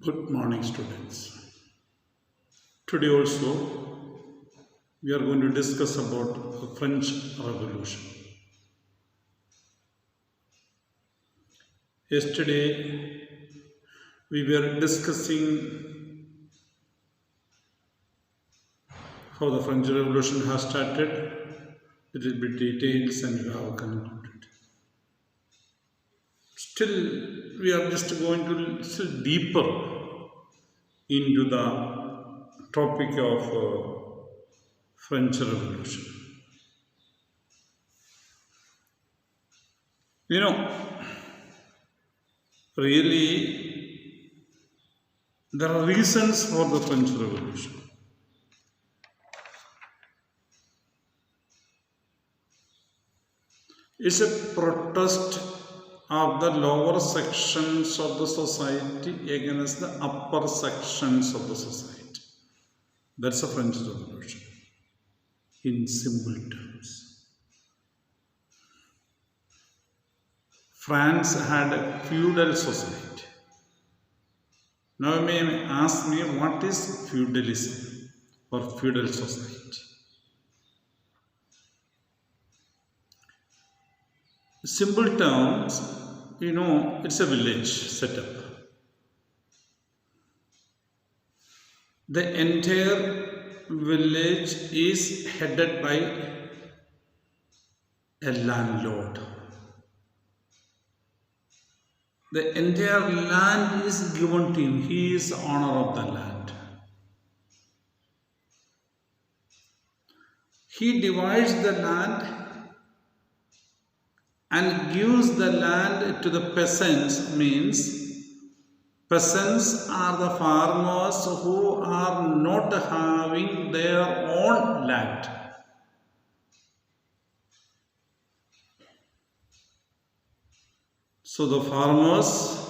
Good morning, students. Today also we are going to discuss about the French Revolution. Yesterday we were discussing how the French Revolution has started, little bit details, and we have concluded. Still, we are just going to still deeper into the topic of French Revolution. Really, there are reasons for the French Revolution. It's a protest of the lower sections of the society against the upper sections of the society. That's a French Revolution in simple terms. France had a feudal society. Now you may ask me, what is feudalism or feudal society? In simple terms, it's a village setup. The entire village is headed by a landlord. The entire land is given to him. He is the owner of the land. He divides the land and gives the land to the peasants. Means peasants are the farmers who are not having their own land. So the farmers,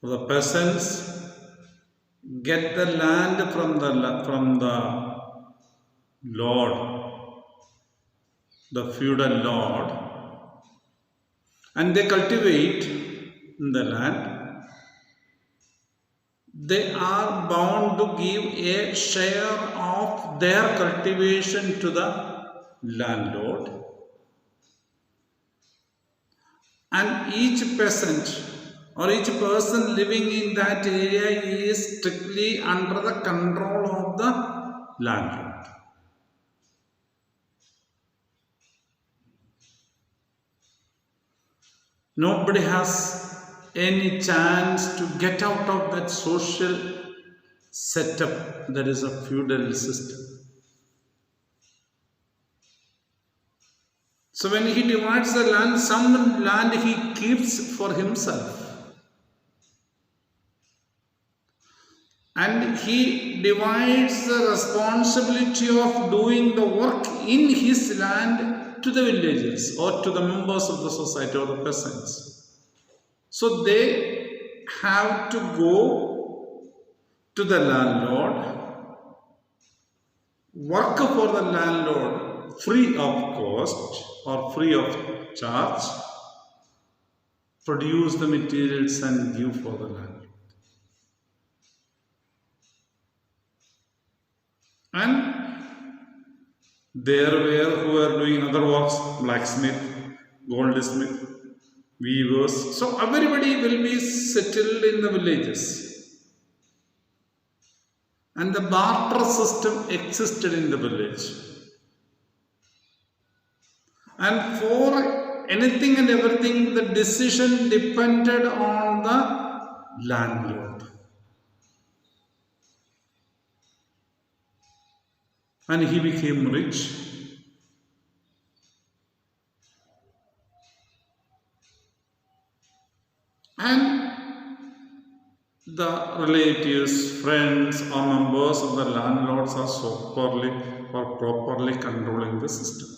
the peasants, get the land from the lord, the feudal lord, and they cultivate the land. They are bound to give a share of their cultivation to the landlord. And each peasant or each person living in that area is strictly under the control of the landlord. Nobody has any chance to get out of that social setup that is a feudal system. So when he divides the land, some land he keeps for himself. And he divides the responsibility of doing the work in his land to the villagers or to the members of the society or the peasants. So they have to go to the landlord, work for the landlord free of cost or free of charge, produce the materials and give for the landlord. And there were who were doing other works, blacksmith, goldsmith, weavers. So everybody will be settled in the villages. And the barter system existed in the village. And for anything and everything, the decision depended on the landlord. And he became rich. And the relatives, friends, or members of the landlords are properly controlling the system.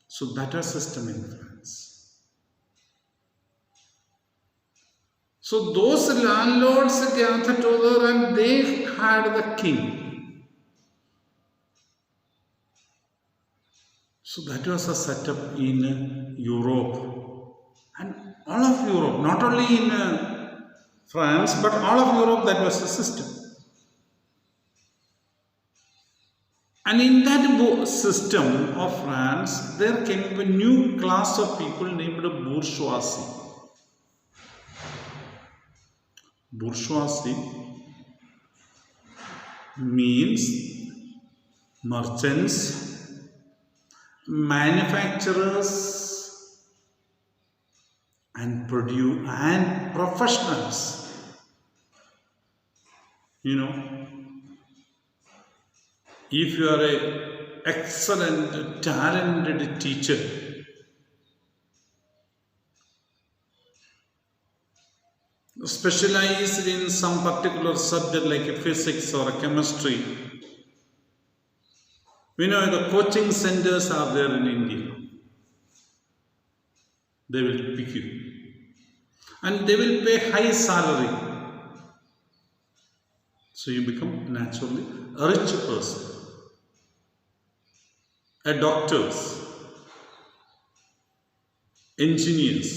So better system in France. So those landlords gathered together and they had the king. So that was a setup in Europe. And all of Europe, not only in France, but all of Europe, that was the system. And in that system of France, there came a new class of people named bourgeoisie. Bourgeoisie means merchants, manufacturers, and professionals. You know, if you are an excellent, talented teacher, specialized in some particular subject like physics or chemistry, we know the coaching centers are there in India. They will pick you. And they will pay high salary. So you become naturally a rich person. A doctors, engineers,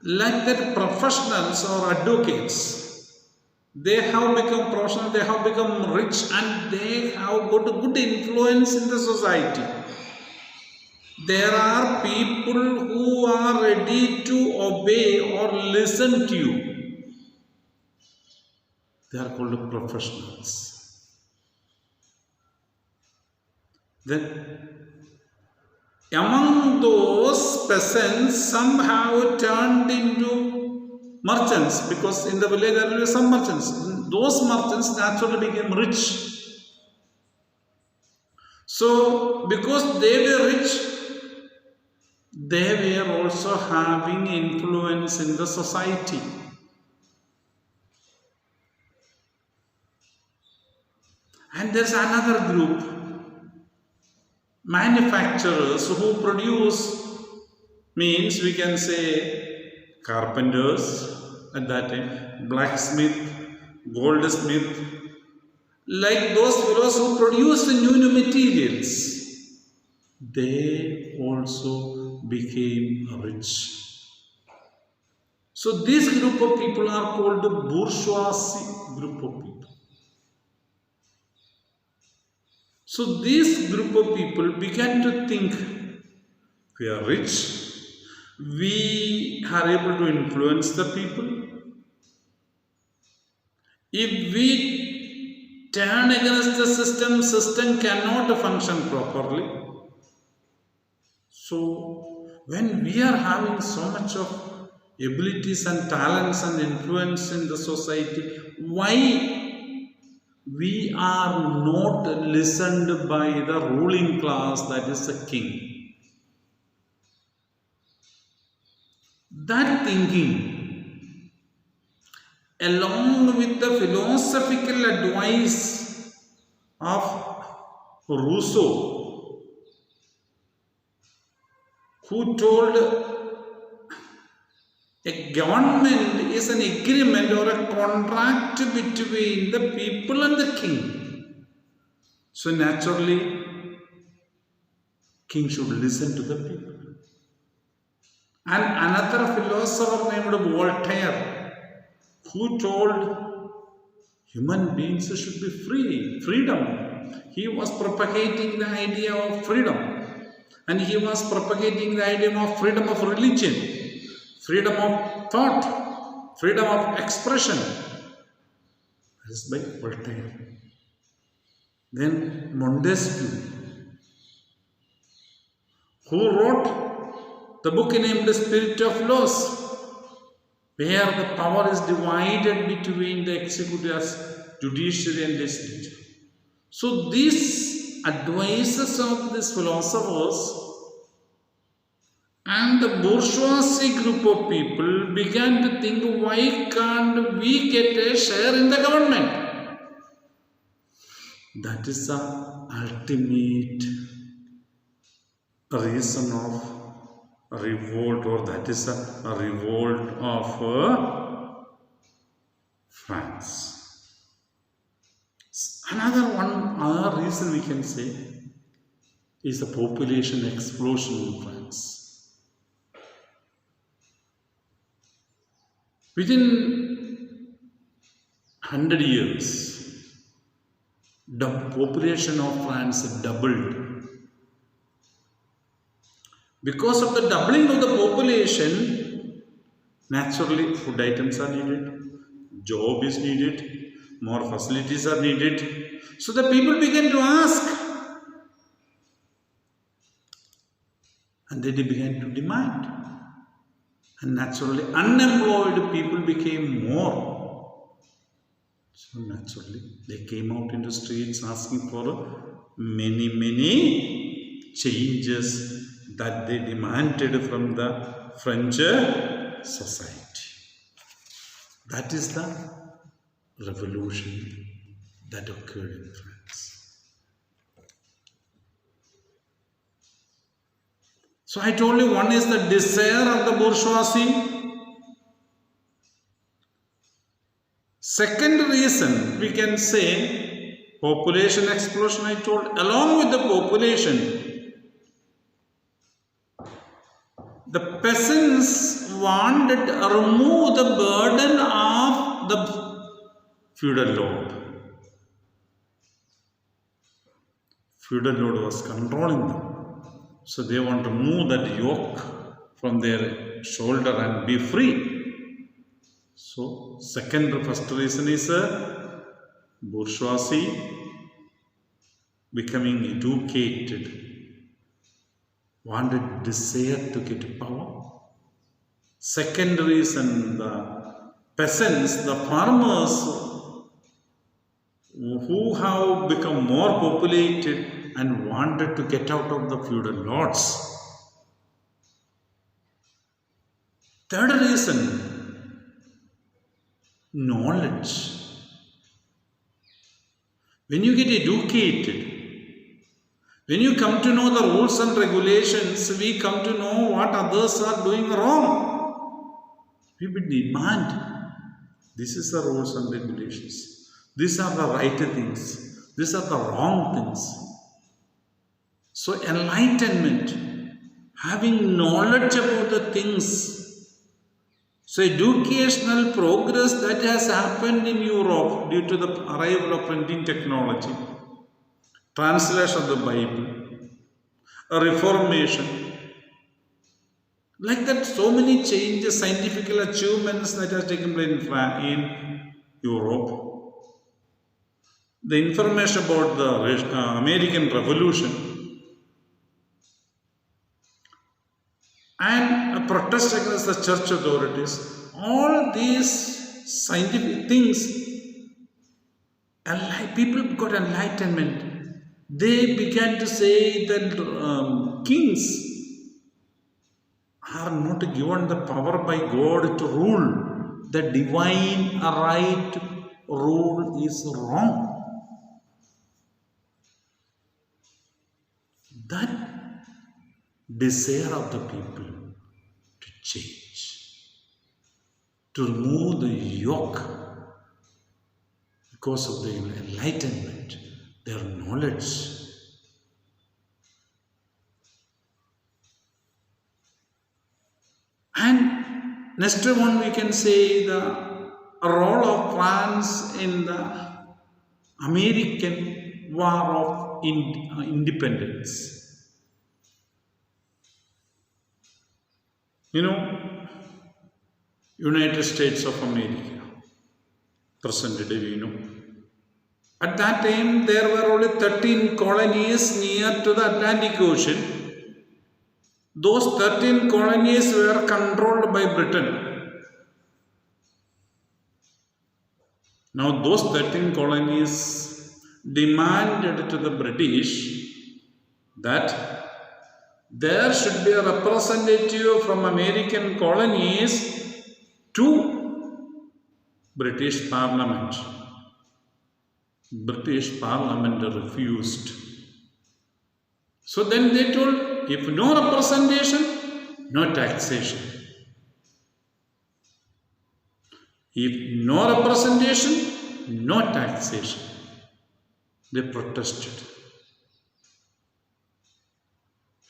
like that professionals or advocates, they have become professional, they have become rich, and they have got a good influence in the society. There are people who are ready to obey or listen to you. They are called professionals. Then, among those peasants, some have turned into merchants, because in the village there were some merchants. Those merchants naturally became rich. So, because they were rich, they were also having influence in the society. And there's another group, manufacturers who produce, means we can say carpenters at that time, blacksmith, goldsmith, like those fellows who produce the new materials. They also became rich. So this group of people are called the bourgeoisie group of people. So this group of people began to think, we are rich, we are able to influence the people. If we turn against the system cannot function properly. So when we are having so much of abilities and talents and influence in the society, why we are not listened by the ruling class, that is the king? That thinking, along with the philosophical advice of Rousseau, who told a government is an agreement or a contract between the people and the king. So naturally, king should listen to the people. And another philosopher named Voltaire, who told human beings should be free, freedom. He was propagating the idea of freedom. And he was propagating the idea of freedom of religion, freedom of thought, freedom of expression. That is by Voltaire. Then Montesquieu, who wrote the book named The Spirit of Laws, where the power is divided between the executive, judiciary and legislature. So these advices of these philosophers and the bourgeoisie group of people began to think, why can't we get a share in the government? That is the ultimate reason of revolt, or that is a revolt of France. Another reason we can say is the population explosion in France. Within 100 years, the population of France doubled. Because of the doubling of the population, naturally food items are needed, job is needed, more facilities are needed. So the people began to ask, and they began to demand. And naturally, unemployed people became more. So naturally, they came out in the streets asking for many changes that they demanded from the French society. That is the revolution that occurred in France. So I told you, one is the desire of the bourgeoisie. Second reason, we can say population explosion. I told, along with the population, the peasants wanted to remove the burden of the feudal lord. Feudal lord was controlling them. So they want to remove that yoke from their shoulder and be free. So first reason is bourgeoisie becoming educated, wanted desire to get power. Second reason, the peasants, the farmers who have become more populated and wanted to get out of the feudal lords. Third reason, knowledge. When you get educated, when you come to know the rules and regulations, we come to know what others are doing wrong. We will demand, this is the rules and regulations. These are the right things. These are the wrong things. So enlightenment, having knowledge about the things. So educational progress that has happened in Europe due to the arrival of printing technology, translation of the Bible, a reformation, like that, so many changes, scientific achievements that has taken place in Europe. The information about the American Revolution and a protest against the church authorities, all these scientific things, people got enlightenment. They began to say that kings are not given the power by God to rule. The divine right rule is wrong. That desire of the people to change, to remove the yoke because of their enlightenment, their knowledge. And next one we can say the role of France in the American War of Independence. United States of America, present day, At that time, there were only 13 colonies near to the Atlantic Ocean. Those 13 colonies were controlled by Britain. Now, those 13 colonies demanded to the British that there should be a representative from American colonies to British Parliament. British Parliament refused. So then they told, if no representation, no taxation. If no representation, no taxation. They protested.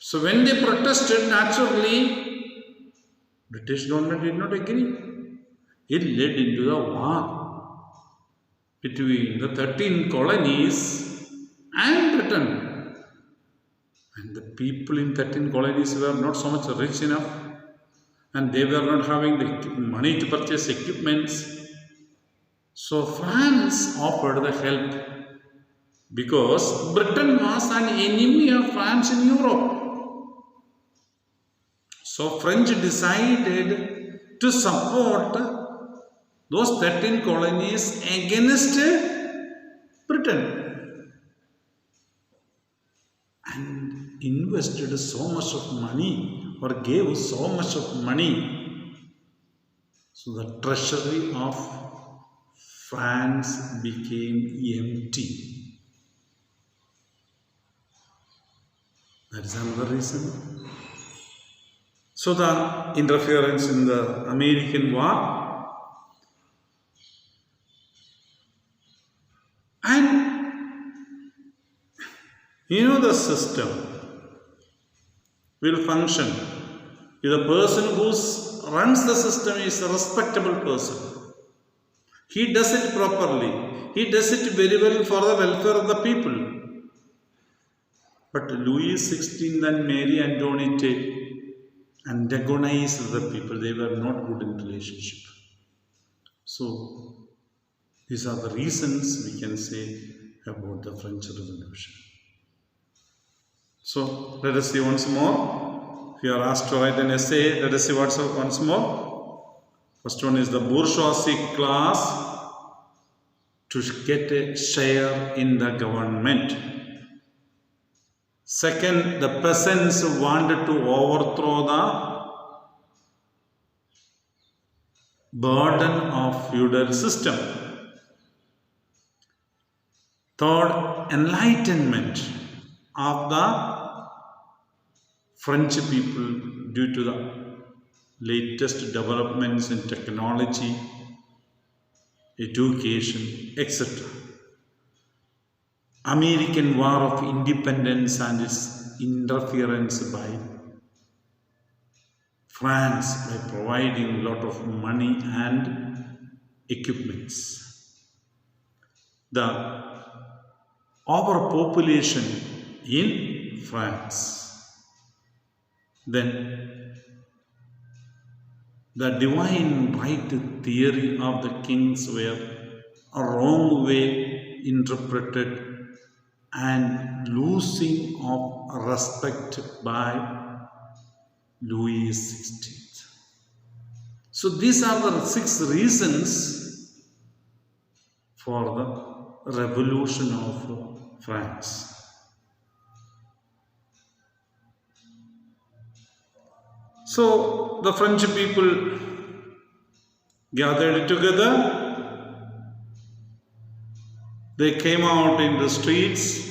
So when they protested, naturally, British government did not agree. It led into the war. between the 13 colonies and Britain. And the people in 13 colonies were not so much rich enough, and they were not having the money to purchase equipments. So France offered the help because Britain was an enemy of France in Europe. So French decided to support those 13 colonies against Britain and invested so much of money or gave so much of money. So the treasury of France became empty. That is another reason. So the interference in the American war, and the system will function if the person who runs the system is a respectable person. He does it properly. He does it very well for the welfare of the people. But Louis XVI and Mary Antoinette antagonized the people. They were not good in relationship. So these are the reasons we can say about the French Revolution. So let us see once more. If you are asked to write an essay, let us see once more. First one is the bourgeoisie class to get a share in the government. Second, the peasants wanted to overthrow the burden of feudal system. Third, enlightenment of the French people due to the latest developments in technology, education, etc. American War of Independence and its interference by France by providing a lot of money and equipments. The overpopulation in France. Then the divine right theory of the kings were a wrong way interpreted and losing of respect by Louis XVI. So these are the 6 reasons for the revolution of France. So the French people gathered together. They came out in the streets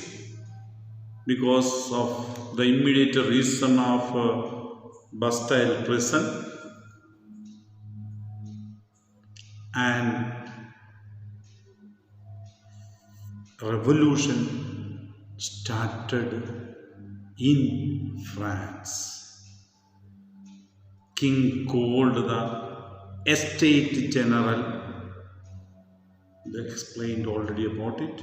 because of the immediate reason of Bastille prison, and revolution started in France. King called the Estate General. They explained already about it.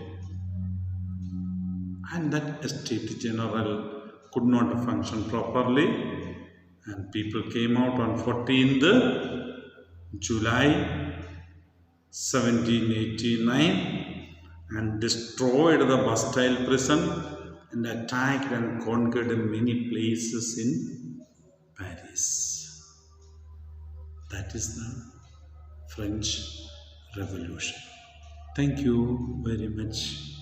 And that Estate General could not function properly. And people came out on 14th July 1789 and destroyed the Bastille prison and attacked and conquered many places in Paris. That is the French Revolution. Thank you very much.